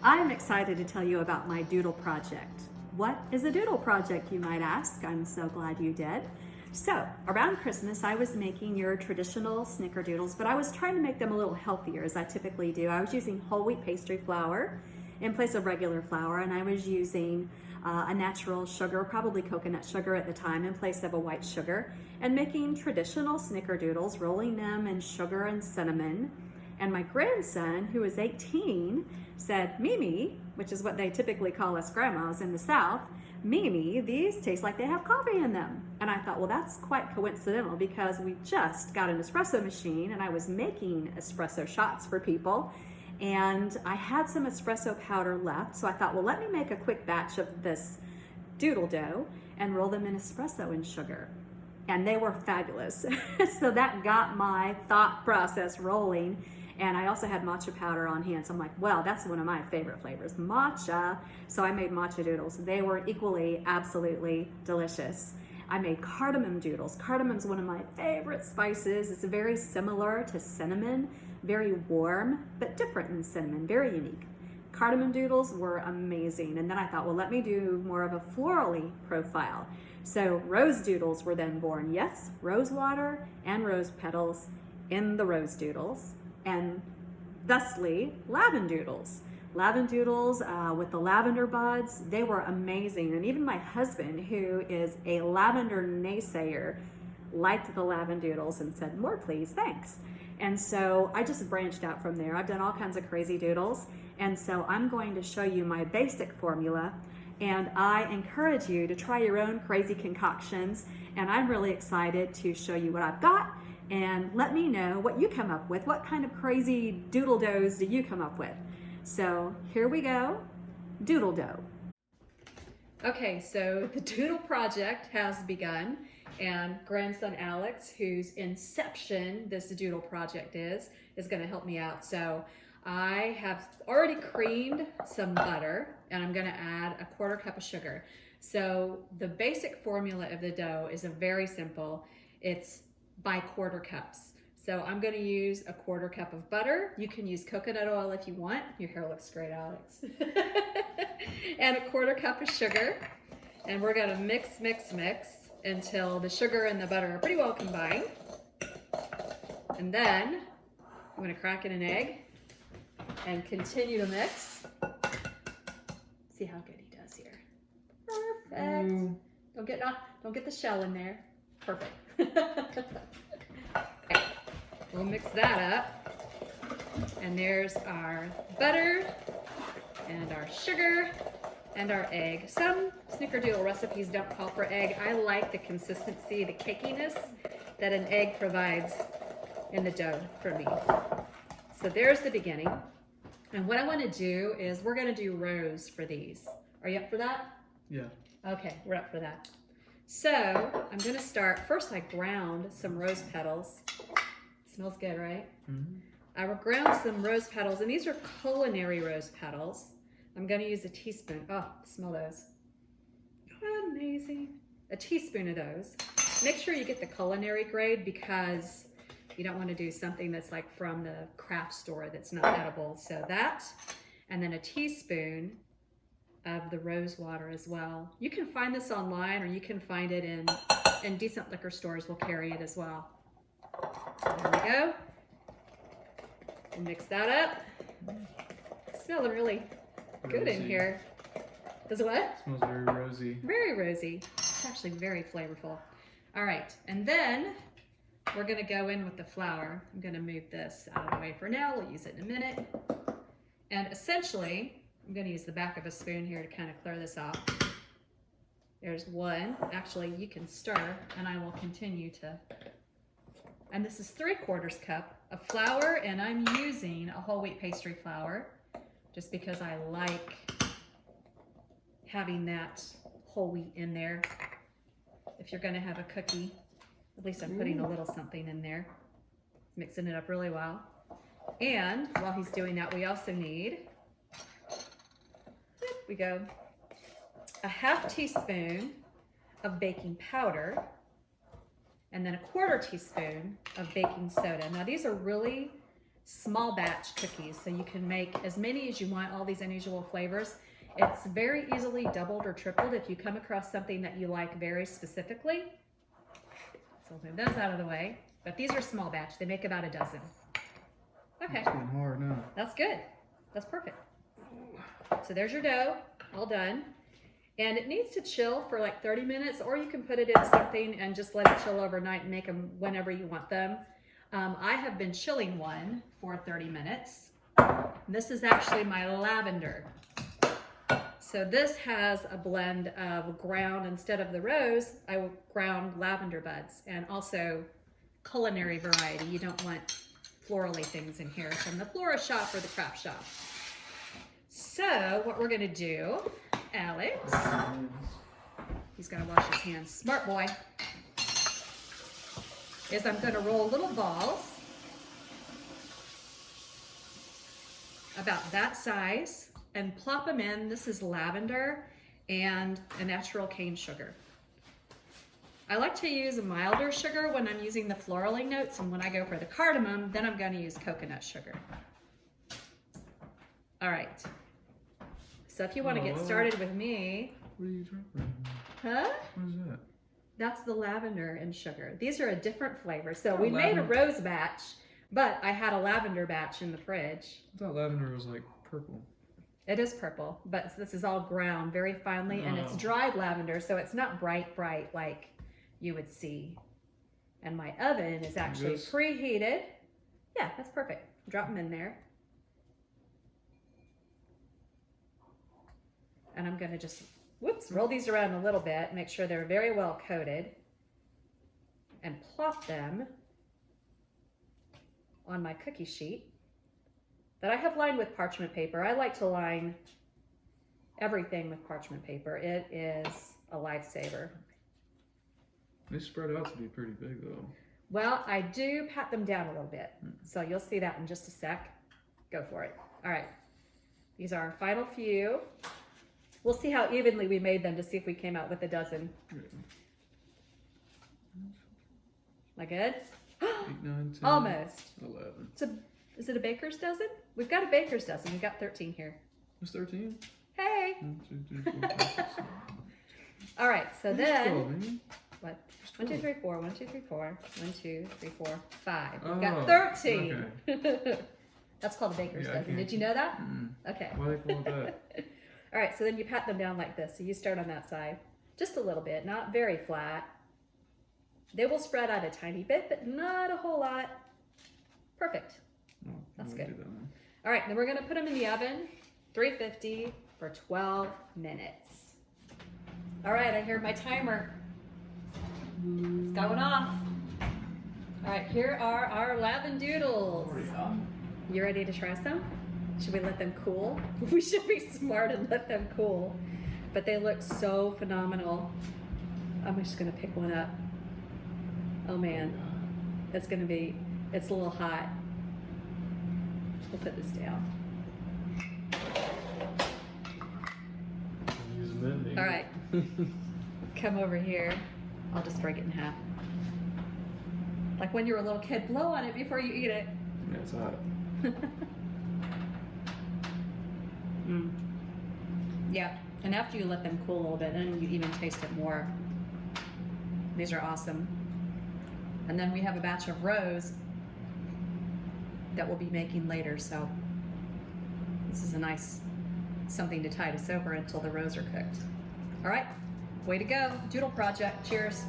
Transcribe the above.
I'm excited to tell you about my doodle project. What is a doodle project, you might ask? I'm so glad you did. So, around Christmas, I was making your traditional snickerdoodles, but I was trying to make them a little healthier, as I typically do. I was using whole wheat pastry flour in place of regular flour, and I was using a natural sugar, probably coconut sugar at the time, in place of a white sugar, and making traditional snickerdoodles, rolling them in sugar and cinnamon. And my grandson, who is 18, said, Mimi, which is what they typically call us grandmas in the South, Mimi, these taste like they have coffee in them. And I thought, well, that's quite coincidental because we just got an espresso machine and I was making espresso shots for people. And I had some espresso powder left. So I thought, well, let me make a quick batch of this doodle dough and roll them in espresso and sugar. And they were fabulous. So that got my thought process rolling. And I also had matcha powder on hand. So I'm like, well, that's one of my favorite flavors, matcha. So I made matcha doodles. They were equally, absolutely delicious. I made cardamom doodles. Cardamom's one of my favorite spices. It's very similar to cinnamon, very warm, but different than cinnamon, very unique. Cardamom doodles were amazing. And then I thought, well, let me do more of a florally profile. So rose doodles were then born. Yes, rose water and rose petals in the rose doodles. And thusly, lavendoodles. Lavendoodles with the lavender buds, they were amazing. And even my husband, who is a lavender naysayer, liked the lavendoodles and said, more please, thanks. And so I just branched out from there. I've done all kinds of crazy doodles. And so I'm going to show you my basic formula. And I encourage you to try your own crazy concoctions. And I'm really excited to show you what I've got. And let me know what you come up with. What kind of crazy doodle doughs do you come up with? So here we go, doodle dough. Okay, so the doodle project has begun, and grandson Alex, whose inception this doodle project is gonna help me out. So I have already creamed some butter, and I'm gonna add a 1/4 cup of sugar. So the basic formula of the dough is a very simple. It's by 1/4 cups. So I'm going to use a 1/4 cup of butter. You can use coconut oil if you want. Your hair looks great, Alex. And a 1/4 cup of sugar. And we're going to mix, mix, mix until the sugar and the butter are pretty well combined. And then I'm going to crack in an egg and continue to mix. See how good he does here. Perfect. Don't get the shell in there. Perfect. Okay. We'll mix that up. And there's our butter and our sugar and our egg. Some snickerdoodle recipes don't call for egg. I like the consistency, the cakiness that an egg provides in the dough for me. So there's the beginning. And what I want to do is we're going to do rows for these. Are you up for that? Yeah. Okay, we're up for that. So I'm going to start, first I ground some rose petals. Smells good, right? Mm-hmm. I ground some rose petals, and these are culinary rose petals. I'm going to use a teaspoon. Oh, smell those. Amazing. A teaspoon of those. Make sure you get the culinary grade because you don't want to do something that's like from the craft store that's not edible. So that, and then a teaspoon of the rose water as well. You can find this online, or you can find it in decent liquor stores will carry it as well. There we go. And mix that up. It's smelling really good in here. Does what? It smells very rosy. Very rosy. It's actually very flavorful. All right, and then we're gonna go in with the flour. I'm gonna move this out of the way for now. We'll use it in a minute. And essentially, I'm going to use the back of a spoon here to kind of clear this off. There's one. Actually, you can stir, and I will continue to. And this is 3/4 cup of flour, and I'm using a whole wheat pastry flour just because I like having that whole wheat in there. If you're going to have a cookie, at least I'm putting a little something in there. Mixing it up really well. And while he's doing that, we also need, we go, a 1/2 teaspoon of baking powder, and then a 1/4 teaspoon of baking soda. Now these are really small batch cookies, so you can make as many as you want, all these unusual flavors. It's very easily doubled or tripled if you come across something that you like very specifically. So I'll move those out of the way. But these are small batch. They make about a dozen. Okay. It's getting hard now. That's good. That's perfect. So there's your dough, all done. And it needs to chill for like 30 minutes, or you can put it in something and just let it chill overnight and make them whenever you want them. I have been chilling one for 30 minutes. This is actually my lavender. So this has a blend of ground, instead of the rose, I ground lavender buds, and also culinary variety. You don't want florally things in here from the florist shop or the craft shop. So what we're gonna do, Alex, he's gonna wash his hands, smart boy, is I'm gonna roll little balls about that size and plop them in. This is lavender and a natural cane sugar. I like to use a milder sugar when I'm using the florally notes, and when I go for the cardamom, then I'm going to use coconut sugar. All right. So if you want to get started with me. What are you talking Huh? What is that? That's the lavender and sugar. These are a different flavor. So we made a rose batch, but I had a lavender batch in the fridge. I thought lavender was like purple. It is purple, but this is all ground very finely, and it's dried lavender, so it's not bright like you would see. And my oven is actually preheated. Yeah, that's perfect. Drop them in there. And I'm gonna just, roll these around a little bit, make sure they're very well coated, and plop them on my cookie sheet that I have lined with parchment paper. I like to line everything with parchment paper. It is a lifesaver. They spread out to be pretty big though. Well, I do pat them down a little bit. So you'll see that in just a sec. Go for it. All right. These are our final few. We'll see how evenly we made them to see if we came out with a dozen. Am I good? 8, 9, 10, Almost. 11. Is it a baker's dozen? We've got a baker's dozen. We've got 13 here. It's 13? Hey. 1, 2, 3, 4, 5, 6, 7. All right, so then, 12, ain't what? 1, 2, 3, 4, 1, 2, 3, 4, 1, 2, 3, 4, 5. We've Oh, got 13. okay. That's called a baker's Yeah, I dozen. can't Did you know that? Okay. Why they call it that? All right, so then you pat them down like this. So you start on that side, just a little bit, not very flat. They will spread out a tiny bit, but not a whole lot. Perfect. Oh, That's I good. do that one. All right, then we're gonna put them in the oven, 350 for 12 minutes. All right, I hear my timer. It's going off. All right, here are our lavendoodles. You ready to try some? Should we let them cool? We should be smart and let them cool. But they look so phenomenal. I'm just gonna pick one up. Oh man, it's a little hot. We'll put this down. Use a minute, All right, come over here. I'll just break it in half. Like when you were a little kid, blow on it before you eat it. Yeah, it's hot. Yeah, and after you let them cool a little bit, then you even taste it more. These are awesome. And then we have a batch of rose that we'll be making later, so this is a nice something to tide us over until the rose are cooked. All right, way to go. Doodle project, cheers.